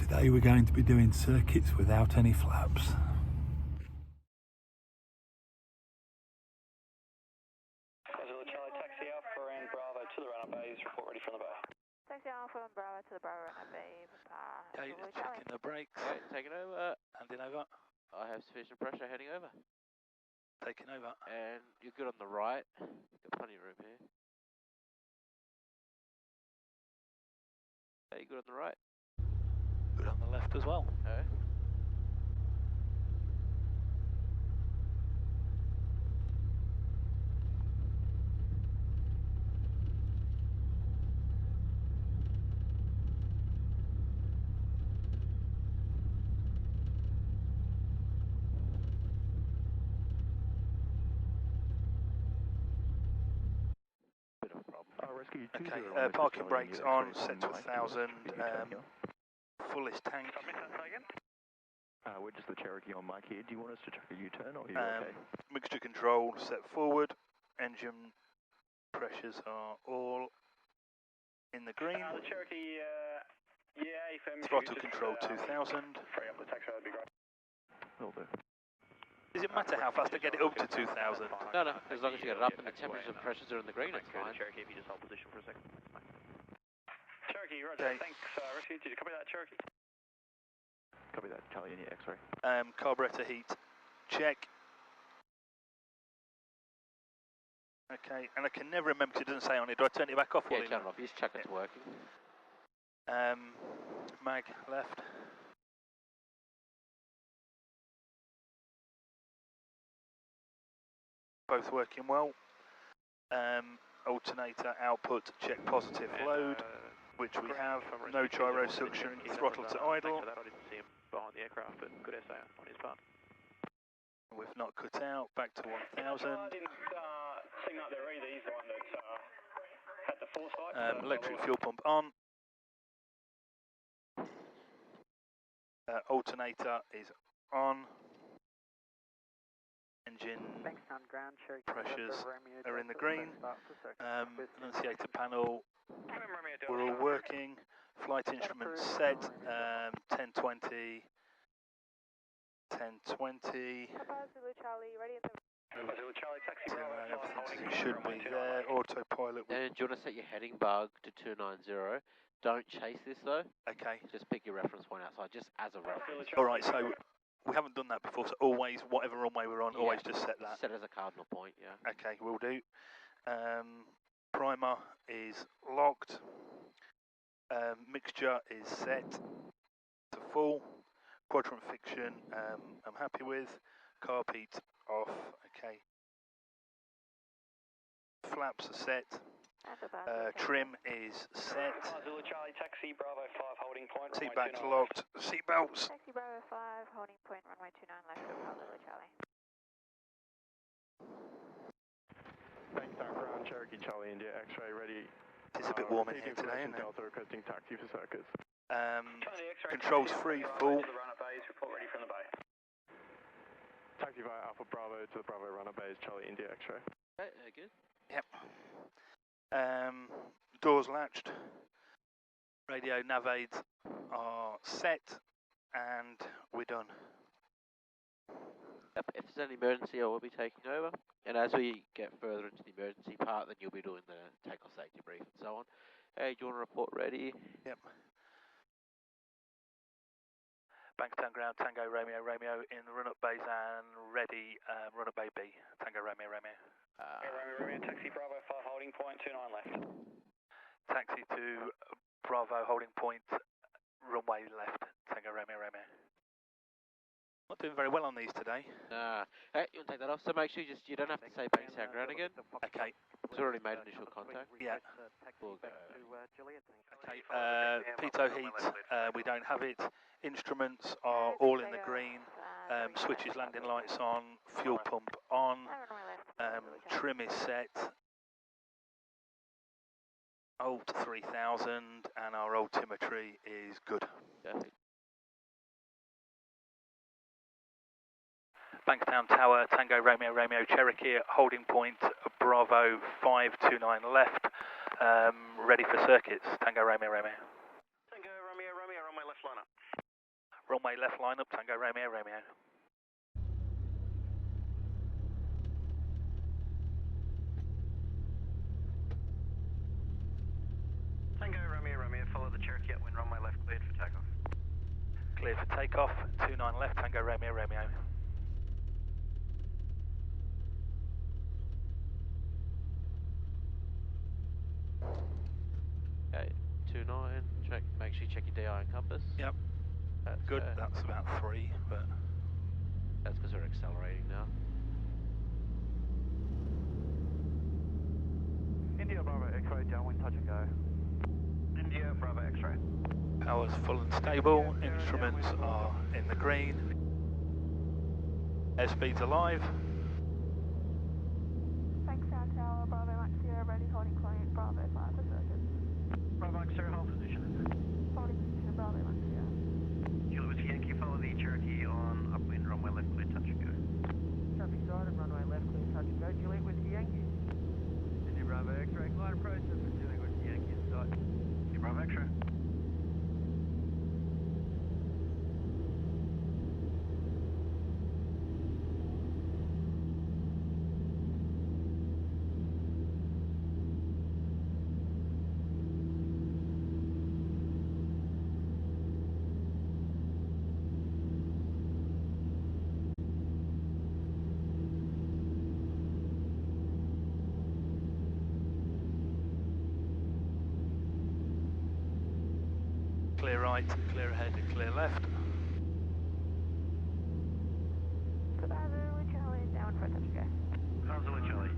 Today we're going to be doing circuits without any flaps. Charlie, taxi Alpha and Bravo to the runner bays, report ready from the bay. Taxi Alpha and Bravo to the Bravo runner bay. Okay, checking the brakes. Okay, taking over. Handing over. I have sufficient pressure, heading over. Taking over. And you're good on the right. Got plenty of room here. Are you good on the right? Good on the left as well. Okay. Okay, parking brakes on, set to 1,000, fullest tank. We're just the Cherokee on mic here. Do you want us to check a U-turn or are you okay? Mixture control set forward, engine pressures are all in the green. The Cherokee, Throttle control 2,000. Free up the taxi, that'd be great. Will do. Does it matter how fast I get it up to 2,000? No, as long as you get it up and the temperatures and pressures are in the green, it's fine. Cherokee, if you just hold position for a second. Cherokee, roger. Okay. Thanks, Rescue. Did you copy that, Cherokee? Copy that, Charlie, in your X-ray. Carburetor heat, check. Okay, and I can never remember, 'cause it doesn't say on it. Do I turn it back off? Yeah, turn it off. You just check it's working. Mag left. Both working well. Alternator output, check positive load, which we have. No gyro suction, throttle to idle. I didn't see him behind the aircraft, but good essay on his part. We've not cut out, back to 1,000. I didn't sing up there either. He's the one that had the foresight. Electric fuel pump on. Alternator is on. Engine Bankstown ground, Cherokee pressures Romeo, are in the Delta, green. start for circuit. Annunciator panel, we're all working. Flight instruments set, 1020, 1020. Papa Zulu Charlie, ready at the... Zulu Charlie, taxi So, Bravo, everything should be there. Autopilot. And do you want to set your heading bug to 290? Don't chase this though. Okay. Just pick your reference point outside, just as a reference. All right. So we haven't done that before. So always, whatever runway we're on, Yeah. always just set that. Set as a cardinal point, yeah. Okay, will do. Primer is locked. Mixture is set to full. Quadrant fiction, I'm happy with. Carb heat off. Okay. Flaps are set. Trim is set. Zulu Charlie, taxi Bravo 5, holding point. Seat backs locked. Seat belts. Taxi Bravo 5, holding point, runway 29 left of Papa Zulu Charlie. Bankstown ground, Cherokee, Charlie, India, X-ray, ready. It's a bit warm in here today, isn't it? Delta requesting taxi for circuits. Controls free, full. To the runner bays, report ready from the bay. Taxi via Alpha Bravo to the Bravo runner base, Charlie, India, X-ray. Okay, good. Yep. Doors latched. Radio nav aids are set, and we're done. Yep, if there's any emergency, I will be taking over. And as we get further into the emergency part, then you'll be doing the takeoff safety brief and so on. Hey, do you want to report ready? Yep. Bankstown ground, Tango Romeo, Romeo in the run-up base and ready, run-up bay B, Tango Romeo, Romeo. Romeo, taxi Bravo 5, holding point, 29 left. Taxi to Bravo, holding point, runway left, Tango Romeo, Romeo. Not doing very well on these today. Hey, you want to take that off? So make sure you don't have to say Bankstown ground again. Okay. It's already made initial contact. Yeah. We'll go. Okay, pitot heat, we don't have it. Instruments are all in the green. Switches, landing lights on. Fuel pump on. Trim is set. Alt 3000 and our altimetry is good. Perfect. Bankstown Tower, Tango Romeo, Romeo Cherokee, holding point Bravo 529 left, ready for circuits, Tango Romeo, Romeo. Tango Romeo, Romeo, on my left line up. Runway left line up, Tango Romeo, Romeo. Tango Romeo, Romeo, follow the Cherokee at wind runway left, cleared for takeoff. Clear for takeoff, 29 left, Tango Romeo, Romeo. Okay, 29, check, make sure you check your DI and compass. Yep. That's Good, that's about 3, but... That's because we're accelerating now. India Bravo X-ray, downwind, touch and go. India Bravo X-ray. Power's full and stable, instruments are in the green. Airspeed's alive. Bankstown Tower, Bravo Max 0, ready, holding client, Bravo 5 for circuit. Bravo X-ray, hold position. Holding position, Bravo Max 0. Juliet Whiskey Yankee, follow the Cherokee on upwind runway left, clear, touch and go. Traffic started, runway left, clear, touch and go. Juliet Whiskey Yankee. India Bravo X-ray, glide approach for Juliet Whiskey Yankee in sight. India Bravo X-ray. Clear right, clear ahead, clear left. Zulu Charlie, down for a touch and go. Zulu Charlie.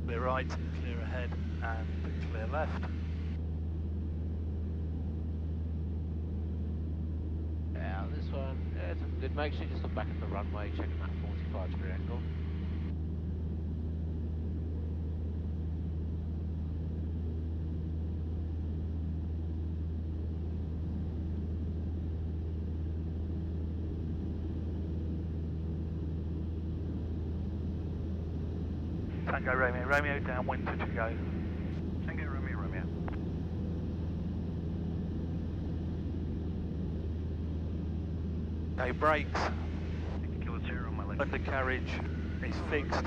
Clear right, clear ahead, and clear left. Yeah, this one, yeah, it's good. Make sure you just look back at the runway, checking that 45-degree angle. Tango Romeo, Romeo, downwind, touch and go. Tango Romeo, Romeo. Okay, brakes. 60 Kilo Sierra on my left. Undercarriage is fixed.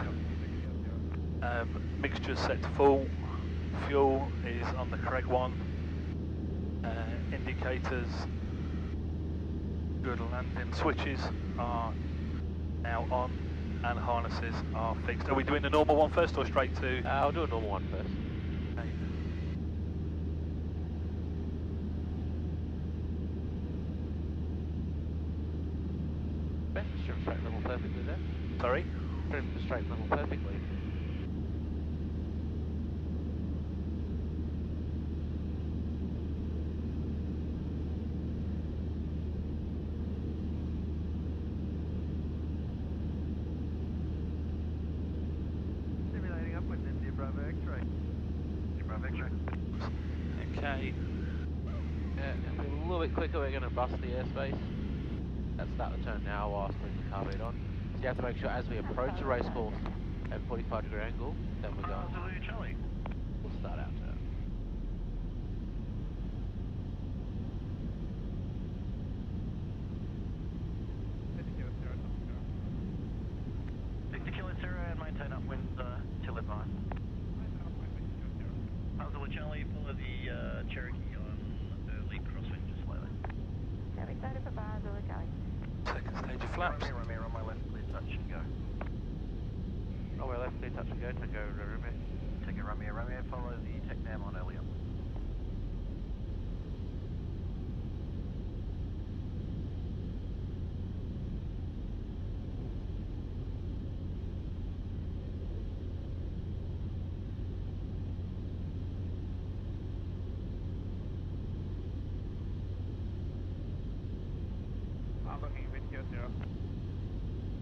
Mixture's set to full. Fuel is on the correct one. Indicators good. Landing switches are now on, and harnesses are fixed. Are we doing the normal one first or straight to? I'll do a normal one first. Okay. Okay, trim straight level perfectly there. Sorry? Trim the straight level perfectly. Simulating upwind, India Bravo X-ray. India Bravo X-ray. Okay. Yeah, if we're a little bit quicker, we're going to bust the airspace. Let's start the turn now whilst putting the carburet on. So you have to make sure as we approach the race course at 45-degree angle, then we're going. Zulu Charlie. We'll start out turn. Kilo Sierra and maintain upwind till advice. Zulu Charlie, follow the Cherokee on early crosswind just slightly. Charlie started for bar, Zulu Charlie. Second stage of flaps. Romeo, on my left, clear touch and go. Runway left, clear touch and go. Tango Romeo. Tango Romeo, Romeo, follow the TECNAM on early up.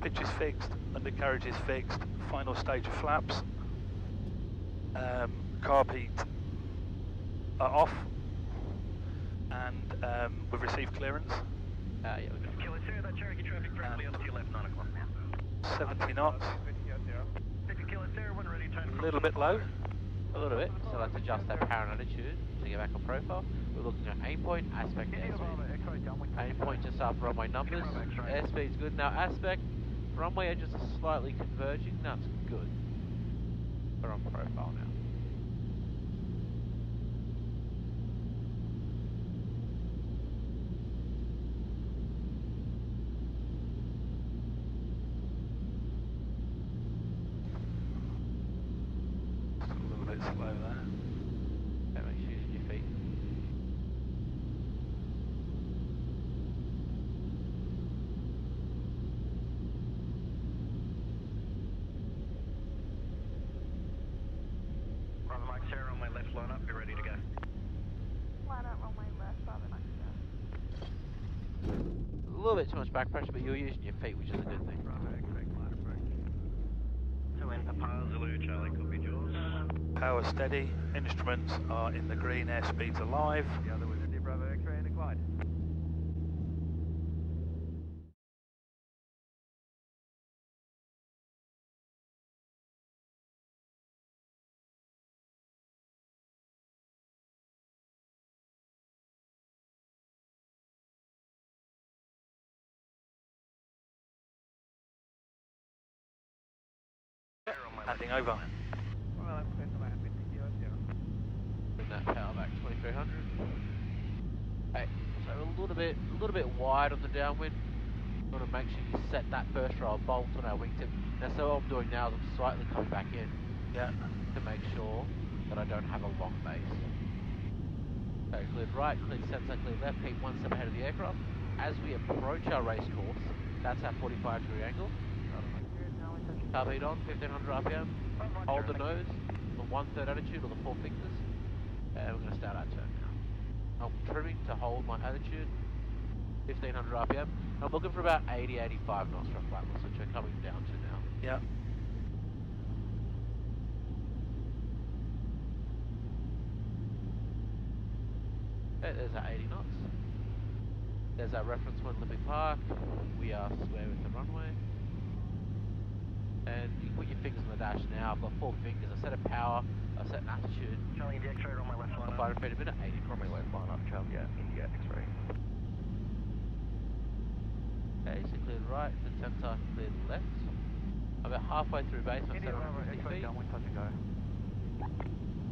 Pitch is fixed, undercarriage is fixed, final stage of flaps. Carb heat are off, and we've received clearance. Yeah, we got it. Kilo Sierra, that Cherokee traffic directly up to your left, 9 o'clock now. 70 knots, Kilo Sierra, when ready, turn a little bit low. A little bit, so let's adjust our power and attitude to get back on profile. We're looking at aim point, aspect, airspeed. Aim point just after runway numbers, airspeed's good. Now aspect, runway edges are slightly converging, that's good. We're on profile now. Just a little bit slow there. Okay, make sure you're using your feet. Bravo Mike Sierra, on my left, line up, be ready to go. Line up on my left, Bravo Mike Sierra. A little bit too much back pressure, but you're using your feet, which is a good thing. Bravo X-ray, glide approach. So in Papa Zulu, Charlie, copy yours. Power steady, instruments are in the green, airspeed's alive. The other was India Bravo X-ray and a glide. Handing over. Well, I'm clear to land with Kilo Sierra. Bring that power back 2300. Okay, so a little bit wide on the downwind. Want to make sure you set that first row of bolts on our wingtip. Now, so what I'm doing now is I'm slightly coming back in Yeah. to make sure that I don't have a long base. Okay, cleared right, cleared centre, cleared left, keep one step ahead of the aircraft. As we approach our race course, that's our 45-degree angle. Carb heat on, 1500 RPM. Hold the nose, the 1/3 attitude or the 4 fingers. And we're going to start our turn now. I'm trimming to hold my attitude, 1500 RPM. I'm looking for about 80-85 knots from Flapless, which we're coming down to now. Yeah. Okay, there's our 80 knots. There's our reference point, Olympic Park. We are square with the runway. And you can put your fingers on the dash now. I've got 4 fingers. I set a power, I set an attitude. Charlie, India X-ray, on my left, line up. 500 feet a minute, 80 knots. Runway left, line up, Charlie, India X-ray. Okay, so cleared right, the centre, cleared left. I'm about halfway through base, I'm India Bravo 750 X-ray, feet. downwind, touch and go.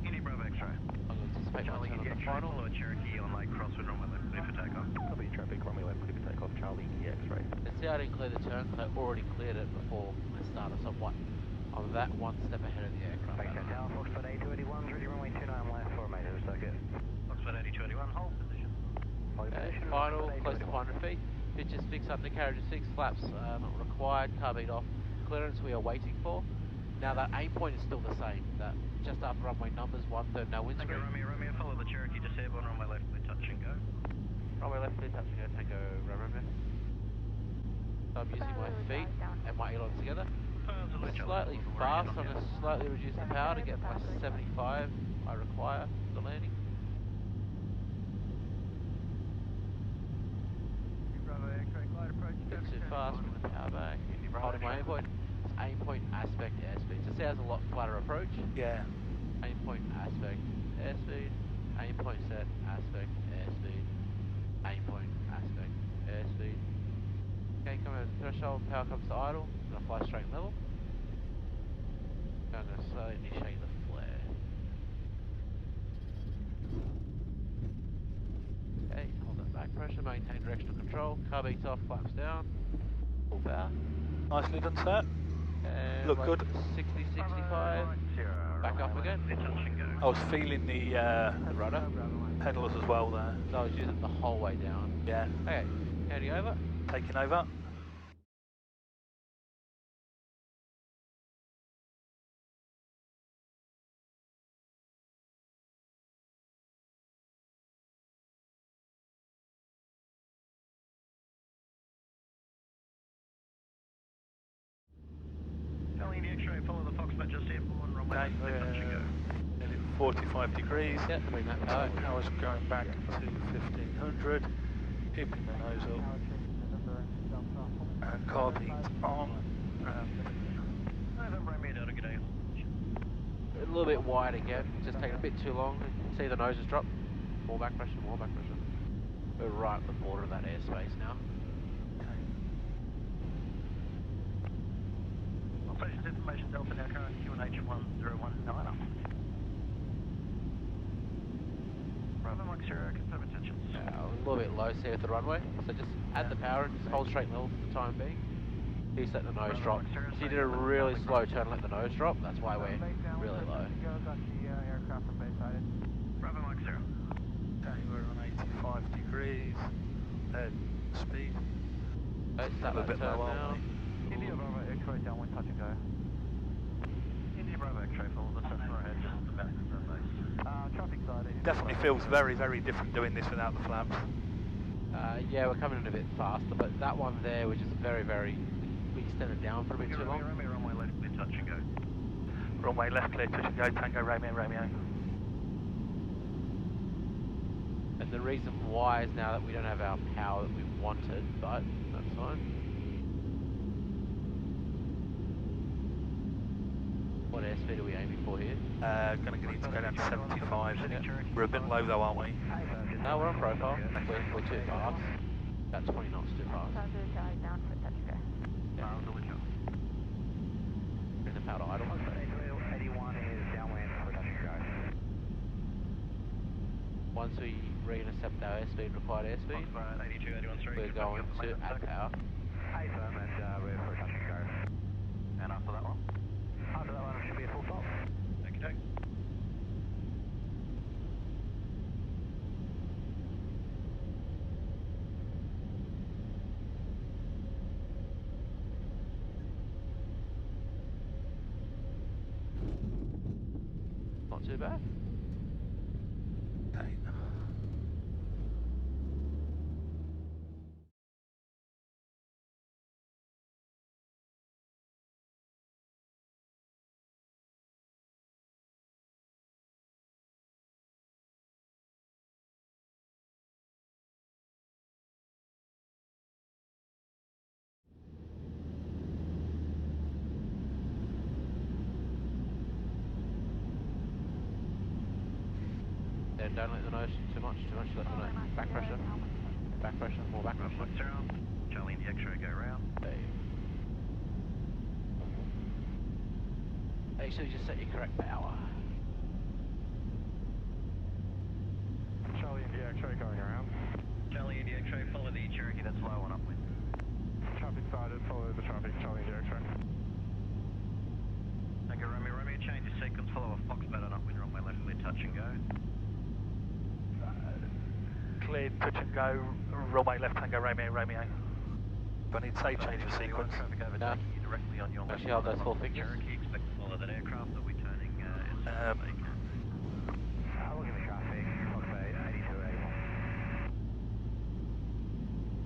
India Bravo X-ray. I'm going to anticipate my Charlie, turn on India the X-ray, final. follow a Cherokee on light crosswind, runway left, clear for takeoff. Copy traffic, runway left, clear for takeoff, Charlie, India X-ray. Let's see, I didn't clear the turn because I already cleared it before I started. So I'm that one step ahead of the aircraft. Bankstown Tower, Foxtrot 8281, ready runway 29 left for a major circuit. Foxtrot 8281, hold position. Hold Okay, position. final, close to 8281. 400 feet. Pitch is fixed, undercarriage is fixed, flaps not required, carb heat off. Clearance we are waiting for. Now that aim point is still the same. That just after runway numbers, 1/3 now windscreen. Romeo, follow the Cherokee to Airborne, runway left, clear touch and go. Runway left, clear touch and go, Tango, Romeo. So I'm using my feet and my ailerons together. Slightly fast, I'm going to slightly reduce the power to get my 75 I require for landing. India Bravo X-ray, glide approach. Bit too fast, bring the power back. Holding my aim point. It's aim point, aspect, airspeed. So see how it's a lot flatter approach. Yeah. Aim point, aspect, airspeed. Aim point set, aspect, airspeed. Aim point, aspect, airspeed. Okay, come over the threshold, power comes to idle. I'm going to fly straight and level. I'm going to slowly initiate the flare. Okay, hold that back pressure, maintain directional control. Carb heats off, flaps down. Full power. Nicely done, sir. And Look like good. 60, 65. Back up again. I was feeling the The rudder. pedals as well there. So I was using it the whole way down. Yeah. Okay, handing over. Taking over. Okay, nearly 45 degrees. Yeah, bring that power. Power's going back to 1500, keeping the nose up. Carb heat on. A little bit wide again, just taking a bit too long. See the nose has dropped. More back pressure, more back pressure. We're right at the border of that airspace now. Okay. Operations information Delta now current QNH 1019. Bravo Mike 0, confirm intentions. A little bit low here at the runway, so just add the power and just hold straight level for the time being. Please let the nose drop. So you did a really slow turn and let the nose drop, that's why we're really low. Bravo Mike 0. Okay, we're on 85 degrees. Speed. Okay, start A little that bit turn low, now. aren't we? India Bravo X-ray downwind touch and go. India Bravo X-ray follow the Cessna ahead just at the back of the base. Traffic side. Definitely feels very, very different doing this without the flaps. Yeah, we're coming in a bit faster, but that one there was just very, we extended down for a bit too long. Runway left, clear touch and go. Runway left, clear, touch and go, Tango, Romeo, Romeo. And the reason why is now that we don't have our power that we wanted, but that's fine. What airspeed are we aiming for here? Going to need to go down to 75. We're a bit low though, aren't we? No, we're on profile. We're too fast. About 20 knots too fast. Down for touch and go. Yeah. Bring the power to idle. 81 is downwind for touch and go. Once we re-intercept our airspeed, required airspeed, 82, 81, we're going to add power. Hey firm and we're for touch and go. And after that one? After that one it should be a full stop. Thank you. Not too bad. Okay. Yeah, don't let the nose too much, let the nose. Back pressure, more back pressure. Charlie in the X-ray, go round. Okay. Make sure you just set your correct power. Charlie India X-ray going around. Charlie in the X-ray, follow the Cherokee that's low on upwind. Traffic sided, follow the traffic, Charlie India X-ray. Thank you, Romeo. Romeo, change your sequence, follow a Foxbat on upwind, runway left, clear touch and go. Cleared, touch and go, runway left, Tango, Romeo, Romeo. Do I need to say change of sequence? Traffic overtaking you directly on your left. Actually hold those 4 fingers. Cherokee, expect to follow that aircraft, they'll be turning YSBK. Look at the traffic, Foxbat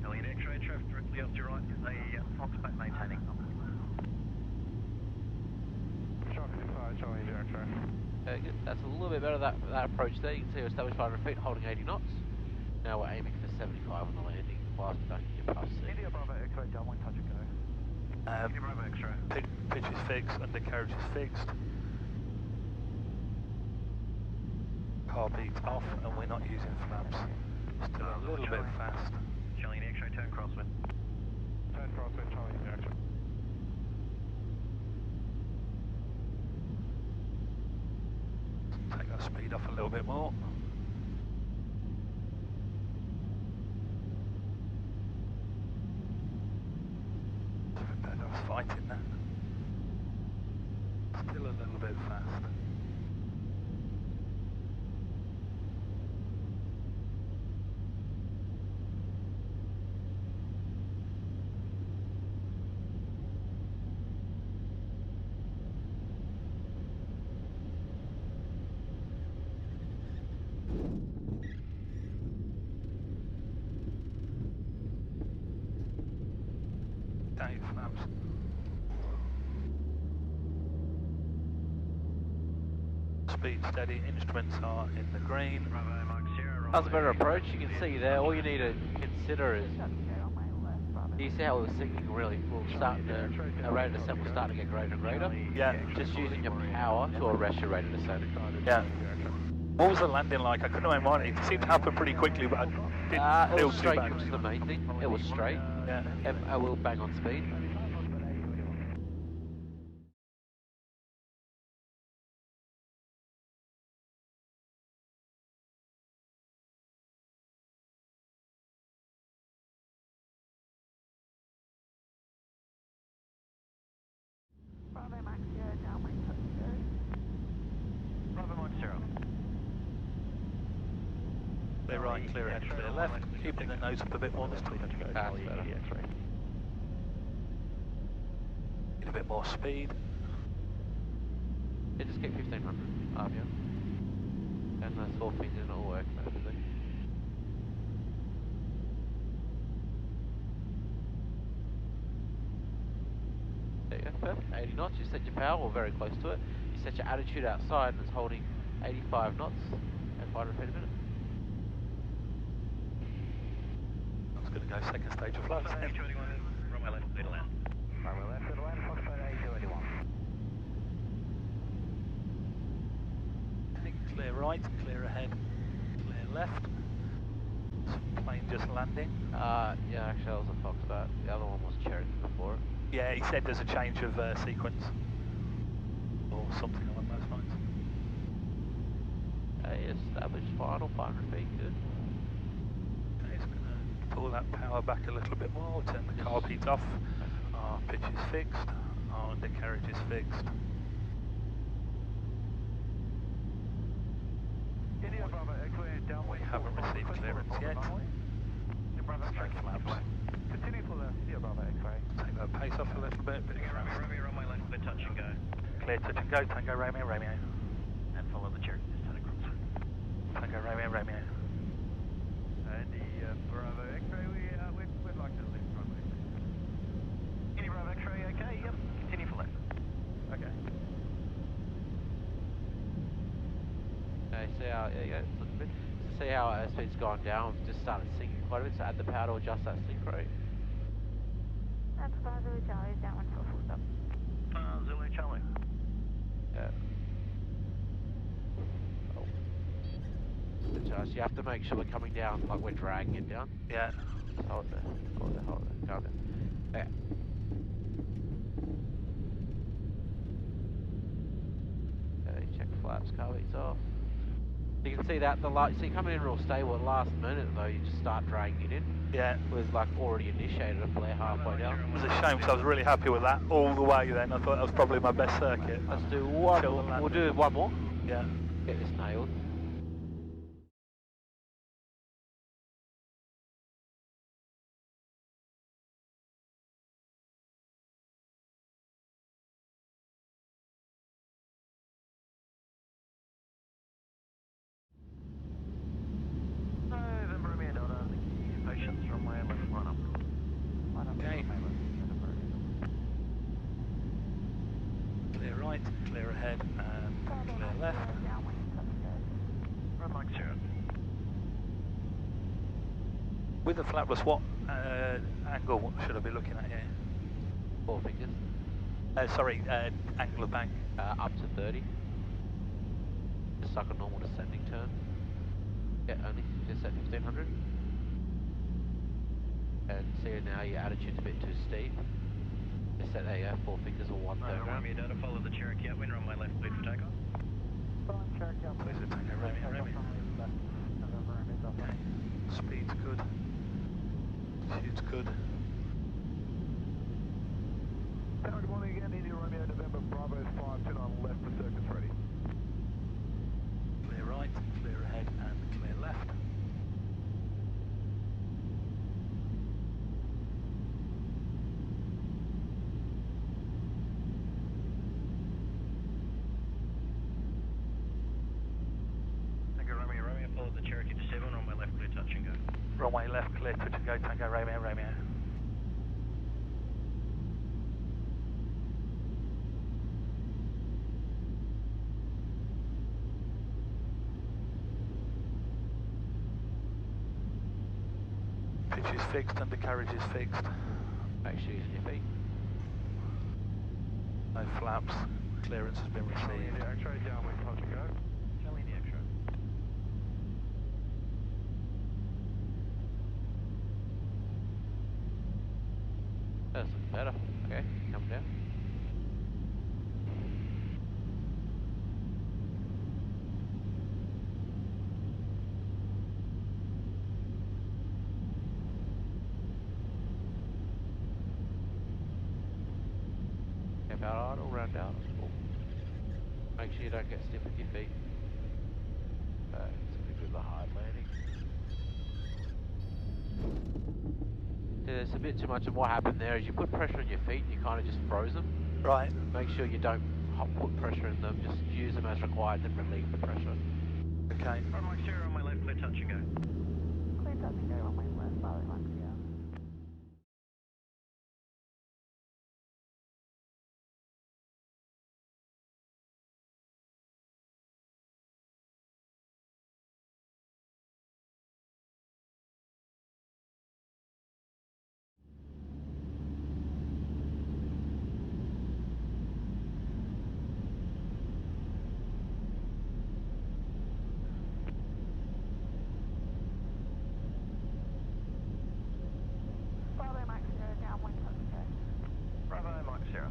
8281. Elliot X-ray, traffic directly off to your right is a Foxbat maintaining upwind. Traffic inside, Charlie India X-ray. Okay, good. That's a little bit better that approach there. You can see we're established 500 feet, holding 80 knots. Now we're aiming for 75 on the landing, whilst conducting your puff C. India Bravo X-ray, downwind touch and go. India Bravo X-ray. Pitch is fixed, undercarriage is fixed. Carb heat's off and we're not using flaps. Still a little bit fast. Charlie in the X-ray, turn crosswind. Turn crosswind, Charlie India X-ray. Take our speed off a little bit more. Better off fighting that. Still a little bit fast. Dave flaps. speed steady, instruments are in the green. Bravo, Mike 0. That's a better approach. You can see there, all you need to consider is, you see how it was sinking really, well, starting to, our rate of descent was starting to get greater and greater. Yeah. Just using your power to arrest your rate of descent. Yeah. What was the landing like? I couldn't remember. It seemed to happen pretty quickly, but I didn't It feel was too straight, bad. which is the main thing. It was straight. Yeah. I will bang on speed. Bravo Max 0, downwind touch and go. Bravo, Mike 0. Clear right, clear ahead, clear left. Keeping the nose up a bit more this time. That's better. Need a bit more speed. Yeah, just get 1500 RPM. And those 4 fingers not all work perfectly. There you go, perfect. 80 knots, you set your power, or very close to it. You set your attitude outside and it's holding 85 knots at 500 feet a minute. I was going to go second stage of flight. Runway left, clear to land. Runway left, clear to land, Foxtrot 8281. Okay, clear right, clear ahead, clear left. Some plane just landing. Yeah, actually that was a Foxtrot. The other one was Cherokee before it. Yeah, he said there's a change of sequence. Or something along those lines. Established final, 500 feet, good. Okay, it's going to pull that power back a little bit more, turn the carb heat off. Our pitch is fixed, our undercarriage is fixed. India Bravo, X-ray downwind. We haven't received clearance yet. Bravo No flaps. Continue for left, India Bravo, X-ray. Take that pace off a little bit. Romeo, runway left, clear touch and go. Clear touch and go, Tango Romeo, Romeo. And follow the Cherokee, just turn across. Tango Romeo, Romeo. India Bravo X-ray, we'd like to lift runway. India Bravo, X-ray, okay, yep. Continue for left. Okay. Okay, see how, yeah, it's looking good. So see how our speed's gone down, we've just started sinking quite a bit, so add the power to adjust that sink rate. That's 5 Zulu Charlie, downwind for a full stop. Zulu Charlie. Yeah. Oh. Adjust. You have to make sure we're coming down like we're dragging it down. Yeah. Just hold there, hold there, hold there, calm down. Okay. Okay, check flaps, car beats off. You can see that the light, see coming in real stable at last minute though, you just start dragging it in. Yeah. With like already initiated a flare halfway down. It was a shame because I was really happy with that all the way then. I thought that was probably my best circuit. Let's do one more. We'll do one more. Yeah. Get this nailed. November, Romeo Delta, thank you. Patience, runway left, line up. Okay. Clear right, clear ahead, and clear left. Downwind touch and go. Run Mike 0. With the flapless, what angle should I be looking at here? 4 fingers. Sorry, angle of bank. Up to 30. Just like a normal descending turn. Yeah, only just at 1500. And see now your attitude's a bit too steep. Just set there, yeah, 4 fingers or 1/3 round. Romeo Delta, follow the Cherokee upwind, runway left, clear for takeoff. Please Tango Romeo, Romeo. Okay. Speed's good. Shoot's good. Good morning again, India Romeo, November Bravo 5, turn on left for circuits ready. Clear right, clear ahead, and clear left. Tango Romeo, Romeo, follow the Cherokee to 7, runway left, clear touch and go. Runway left, clear touch and go, Tango Romeo, Romeo. Pitch is fixed, undercarriage is fixed. Make sure you're using your feet. No flaps. Clearance has been Charlie received. India X-ray, downwind, touch and go. Charlie India X-ray. That's looking better. Okay, come down. Keep out idle, round out. Cool. Make sure you don't get stiff with your feet. It's a bit of a hard landing. Yeah, there's a bit too much, and what happened there is you put pressure on your feet and you kind of just froze them. Right. Make sure you don't put pressure in them, just use them as required, then relieve the pressure. Okay. Right, Mike Sierra on my left, clear touch and go. Clear touch and go on my left, Bravo Mike Sierra. Bravo Mike Sierra, downwind, touch and go. Bravo, Mike Sierra.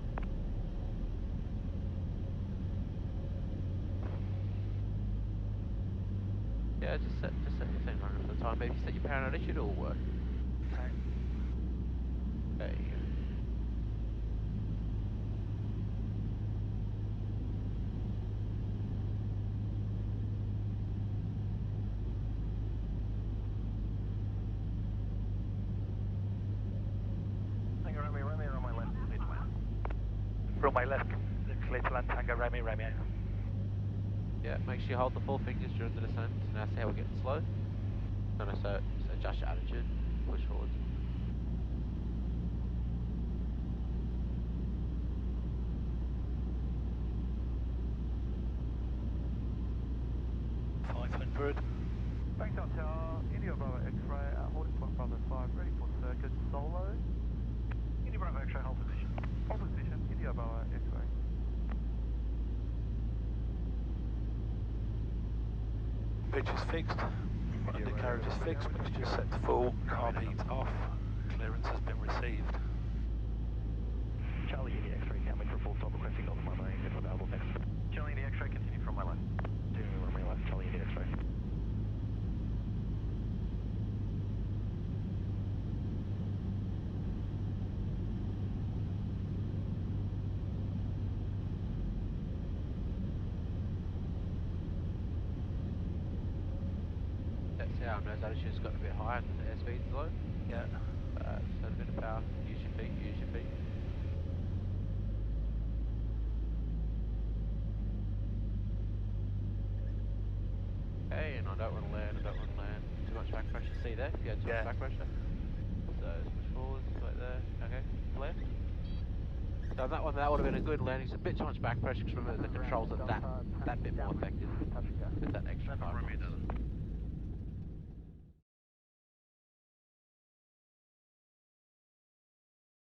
Yeah, just set the thing running for the time. Maybe set your power on it, should all work. Okay. There you go. Tango Romeo, Romeo on my left, clear to land. From my left, clear to land, Tango Romeo, Romeo. Yeah, make sure you hold the 4 fingers during the descent. Now see how we're getting slow. No, so adjust your attitude, push forward. Bankstown Tower, India Bravo X-ray, holding point Bravo 5, ready for circuit, solo. India Bravo X-ray, hold position. Hold position, India Bravo X-ray. Pitch is fixed. Undercarriage is fixed. Mixture set to full. Carb heat off. Clearance has been received. Charlie India X-ray, downwind for full stop, requesting Golden runway, if available, thanks. Charlie India X-ray, continue from my left. Doing runway left, Charlie India X-ray. That's how our nose attitude's got a bit higher because the airspeed's low. Yeah. So a bit of power. Use your feet, use your feet. Okay, and I don't want to land, Too much back pressure, see there? If you had too much back pressure. So just push forwards, right there. Okay, clear. So on that one, that would have been a good landing. It's a bit too much back pressure because remember the controls are that bit more effective with that extra power.